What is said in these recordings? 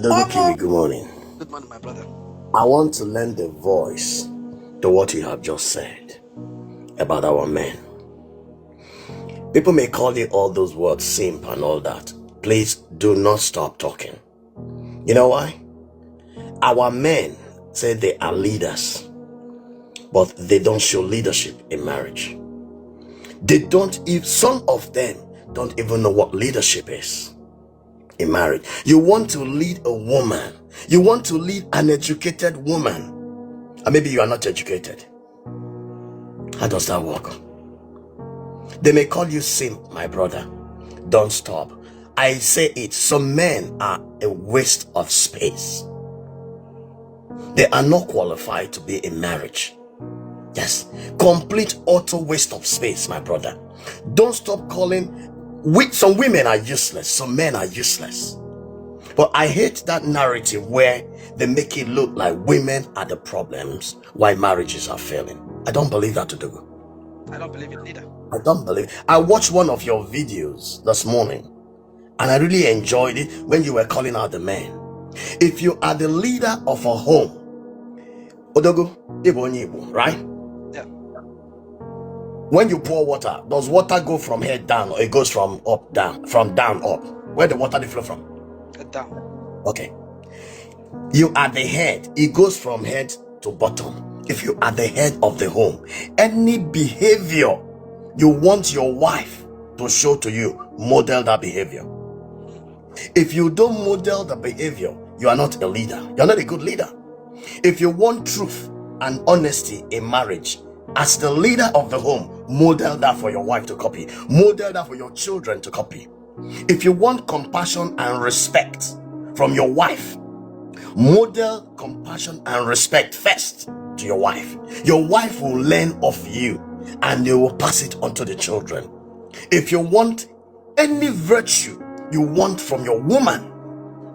Dogo good morning. Good morning, my brother. I want to lend a voice to what you have just said about our men. People may call you all those words simp and all that. Please do not stop talking. You know why? Our men say they are leaders, but they don't show leadership in marriage. Some of them don't even know what leadership is in marriage. You want to lead a woman, you want to lead an educated woman, and maybe you are not educated. How does that work? They may call you simp, my brother. Don't stop. I say it. Some men are a waste of space. They are not qualified to be in marriage. Yes, complete utter waste of space, my brother. Don't stop calling. Some women are useless. Some men are useless. But I hate that narrative where they make it look like women are the problems why marriages are failing. I don't believe that, Todogo. I don't believe it either. I don't believe. I watched one of your videos this morning and I really enjoyed it when you were calling out the men. If you are the leader of a home, Odogo, right? Yeah. When you pour water, does water go from head down or it goes from up down? From down up? Where the water flow from? Down. Okay. You are the head. It goes from head to bottom. If you are the head of the home, any behavior you want your wife to show to you, model that behavior. If you don't model the behavior, you are not a leader. You're not a good leader. If you want truth and honesty in marriage, as the leader of the home, model that for your wife to copy. Model that for your children to copy. If you want compassion and respect from your wife, model compassion and respect first to your wife. Your wife will learn of you and they will pass it on to the children. If you want any virtue you want from your woman,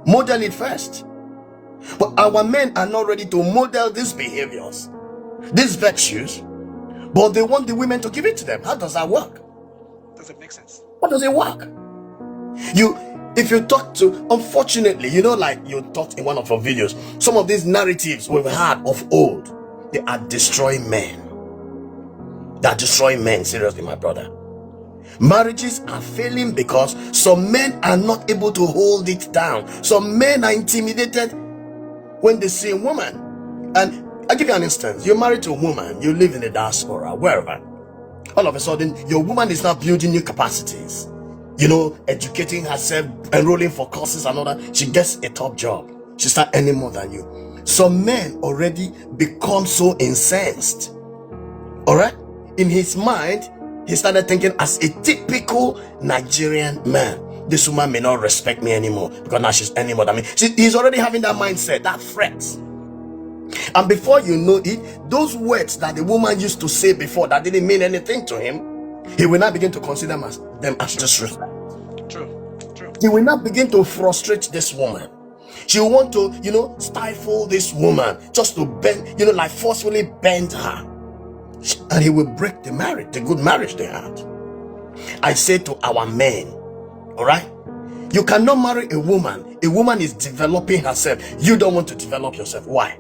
model it first. But our men are not ready to model these behaviors, these virtues, but they want the women to give it to them. How does that work? Doesn't make sense. How does it work? If you talk to, unfortunately, like you talked in one of your videos, some of these narratives we've had of old, they are destroying men. They are destroying men, seriously, my brother. Marriages are failing because some men are not able to hold it down. Some men are intimidated when they see a woman. And I'll give you an instance. You're married to a woman, you live in the diaspora, wherever. All of a sudden, your woman is now building new capacities. Educating herself, enrolling for courses and all that. She gets a top job. She starts earning more than you. Some men already become so incensed. Alright? In his mind, he started thinking as a typical Nigerian man. This woman may not respect me anymore because now she's earning more than me. He's already having that mindset, that threat. And before you know it, those words that the woman used to say before that didn't mean anything to him, he will now begin to consider them as disrespect. True. He will now begin to frustrate this woman. She will want to, stifle this woman just to bend, like forcefully bend her. And he will break the marriage, the good marriage they had. I say to our men, all right, you cannot marry a woman. A woman is developing herself. You don't want to develop yourself. Why?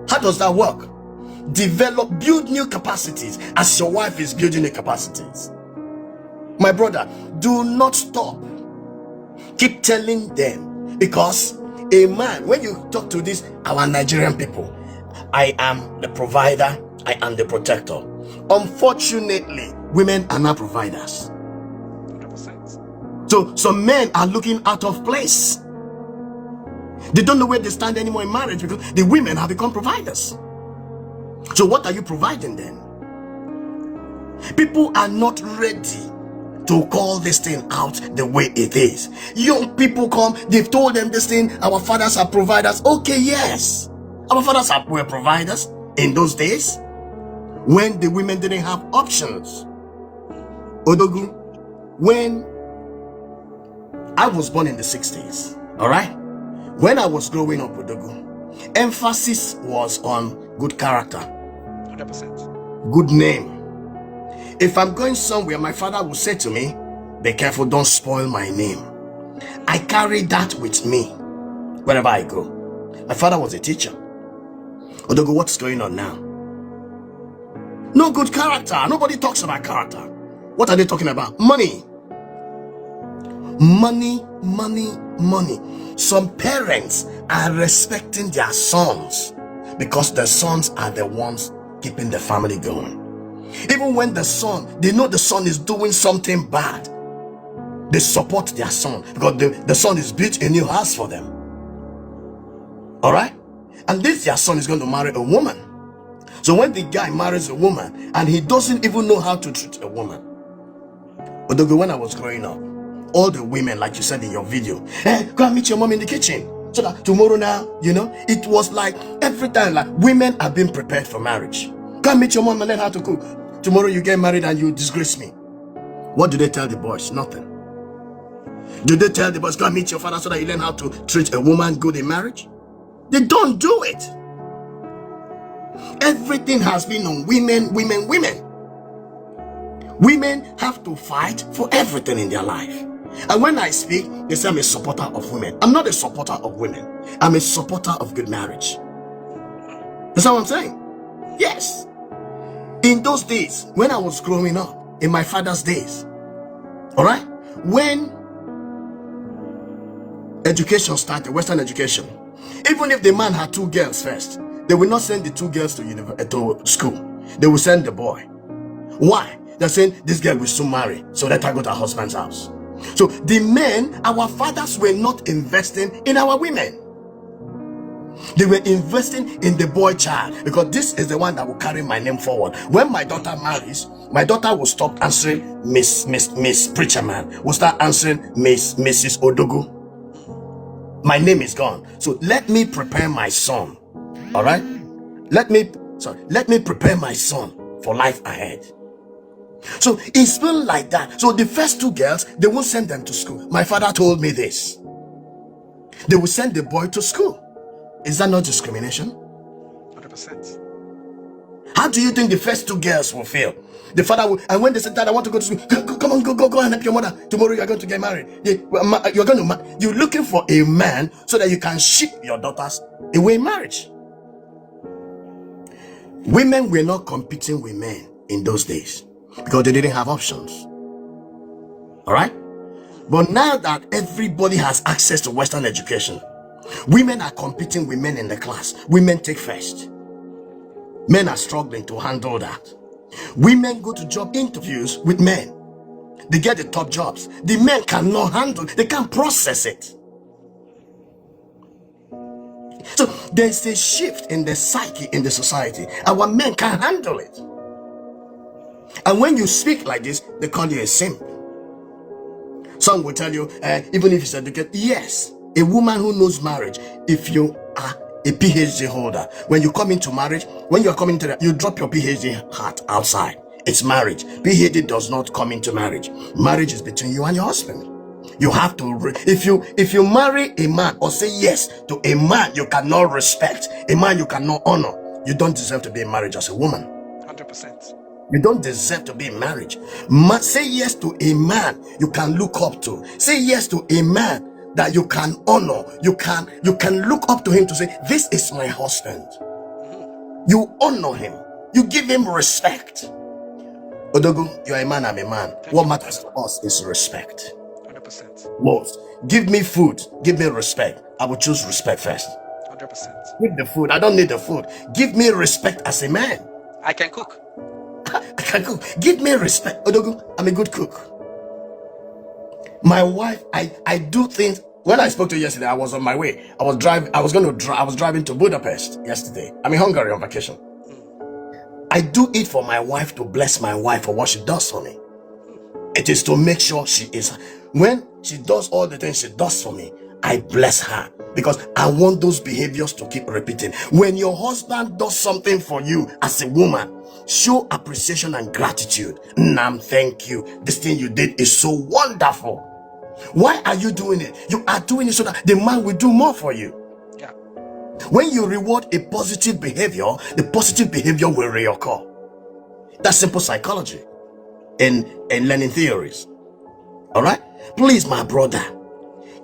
How does that work? Build new capacities as your wife is building new capacities. My brother, do not stop. Keep telling them, because a man, when you talk to our Nigerian people, I am the provider, I am the protector. Unfortunately, women are not providers. 100%. So some men are looking out of place. They don't know where they stand anymore in marriage because the women have become providers. So what are you providing then? People are not ready to call this thing out the way it is. Young people come, they've told them this thing, our fathers are providers. Okay, yes. Our fathers were providers in those days when the women didn't have options. Odogu, when I was born in the 60s, all right? When I was growing up, Odogu, emphasis was on good character, 100%. good name. If I'm going somewhere, my father will say to me, be careful, don't spoil my name. I carry that with me wherever I go. My father was a teacher. Odogo, what's going on now? No good character. Nobody talks about character. What are they talking about? Money. Money, money, money. Some parents are respecting their sons because the sons are the ones keeping the family going. Even when they know the son is doing something bad, they support their son because the son is built a new house for them. All right? And this their son is going to marry a woman. So when the guy marries a woman and he doesn't even know how to treat a woman. But when I was growing up, all the women, like you said in your video, go and meet your mom in the kitchen so that tomorrow now, it was like every time, like women are being prepared for marriage. Go and meet your mom and learn how to cook. Tomorrow you get married and you disgrace me. What do they tell the boys? Nothing. Do they tell the boys, go and meet your father so that you learn how to treat a woman good in marriage? They don't do it. Everything has been on women, women, women. Women have to fight for everything in their life. And when I speak, they say I'm a supporter of women. I'm not a supporter of women. I'm a supporter of good marriage. That's what I'm saying. Yes. In those days, when I was growing up, in my father's days, all right, when education started, Western education, even if the man had 2 girls first, they will not send the 2 girls to school. They will send the boy. Why? They're saying this girl will soon marry, so let her go to her husband's house. So the men, our fathers were not investing in our women. They were investing in the boy child because this is the one that will carry my name forward. When my daughter marries, my daughter will stop answering Miss Preacher Man, will start answering Mrs. Odogo. My name is gone. So let me prepare my son. All right? Let me prepare my son for life ahead. So it's been like that. So the first 2 girls, they won't send them to school. My father told me this. They will send the boy to school. Is that not discrimination? 100%. How do you think the first 2 girls will feel? The father will, and when they say, Dad, I want to go to school, come on, go and help your mother. Tomorrow you are going to get married. You're looking for a man so that you can ship your daughters away in marriage. Women were not competing with men in those days because they didn't have options. All right? But now that everybody has access to Western education, women are competing with men in the class. Women take first. Men are struggling to handle that. Women go to job interviews with men. They get the top jobs. The men cannot handle it. They can't process it. So there's a shift in the psyche in the society. Our men can't handle it. And when you speak like this, they call you a simp. Some will tell you, even if it's educated, yes, a woman who knows marriage, if you are a PhD holder, when you come into marriage, when you are coming to that, you drop your PhD hat outside. It's marriage. PhD does not come into marriage. Marriage is between you and your husband. You have to, if you marry a man or say yes to a man you cannot respect, a man you cannot honor, you don't deserve to be in marriage as a woman. 100%. You don't deserve to be in marriage. Say yes to a man you can look up to. Say yes to a man that you can honor. You can look up to him to say, this is my husband. You honor him. You give him respect. Odogo, you're a man, I'm a man. What matters to us is respect. 100%. Most. Give me food. Give me respect. I will choose respect first. 100%. Give the food. I don't need the food. Give me respect as a man. I can cook. I can cook. Give me respect. Odogo, I'm a good cook. My wife, I do things. When I spoke to you yesterday, I was on my way. I was driving to Budapest yesterday. I'm in Hungary on vacation. I do it for my wife, to bless my wife for what she does for me. It is to make sure she is, when she does all the things she does for me, I bless her because I want those behaviors to keep repeating. When your husband does something for you as a woman, show appreciation and gratitude. Nam, thank you. This thing you did is so wonderful. Why are you doing it? You are doing it so that the man will do more for you. Yeah. When you reward a positive behavior, the positive behavior will reoccur. That's simple psychology and learning theories. All right? Please, my brother,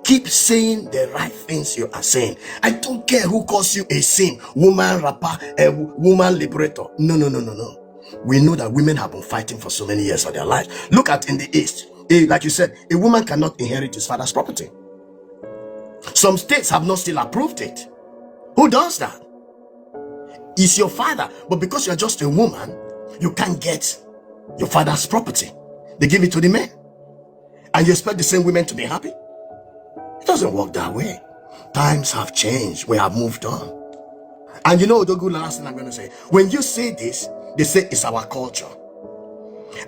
keep saying the right things you are saying. I don't care who calls you a sin, woman rapper, a woman liberator. No, no, no, no, no. We know that women have been fighting for so many years of their lives. Look at in the East, like you said, a woman cannot inherit his father's property. Some states have not still approved it. Who does that? It's your father, but because you're just a woman, you can't get your father's property. They give it to the men, and you expect the same women to be happy? It doesn't work that way. Times have changed. We have moved on. And you know, the good last thing I'm going to say, when you say this, they say it's our culture.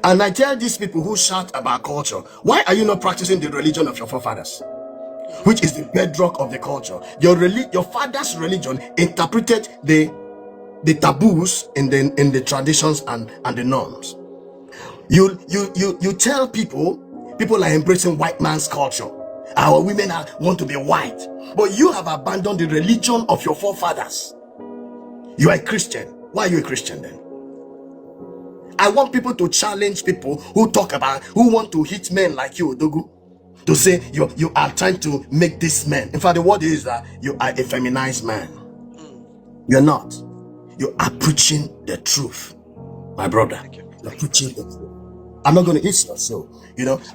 And I tell these people who shout about culture, why are you not practicing the religion of your forefathers, which is the bedrock of the culture? Your father's religion interpreted the taboos in the traditions and the norms. You tell people are embracing white man's culture. Our women want to be white, but you have abandoned the religion of your forefathers. You are a Christian. Why are you a Christian then? I want people to challenge people who want to hit men like you, Odogu, to say you are trying to make this man. In fact, the word is that you are a feminized man. You're not. You are preaching the truth, my brother. You're preaching the truth. I'm not going to eat your soul.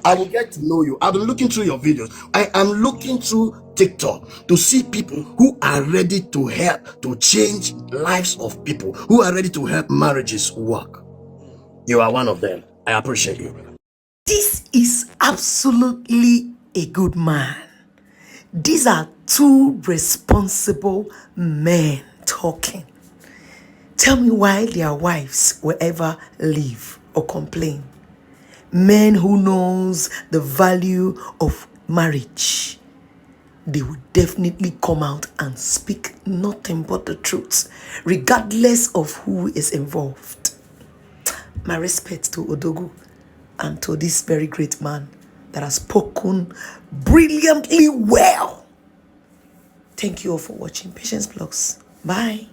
I will get to know you. I've been looking through your videos. I am looking through TikTok to see people who are ready to help to change lives of people, who are ready to help marriages work. You are one of them. I appreciate you. This is absolutely a good man. These are two responsible men talking. Tell me why their wives will ever leave or complain. Men who knows the value of marriage, they will definitely come out and speak nothing but the truth, regardless of who is involved. My respect to Odogu and to this very great man that has spoken brilliantly well. Thank you all for watching Patience Vlogs. Bye.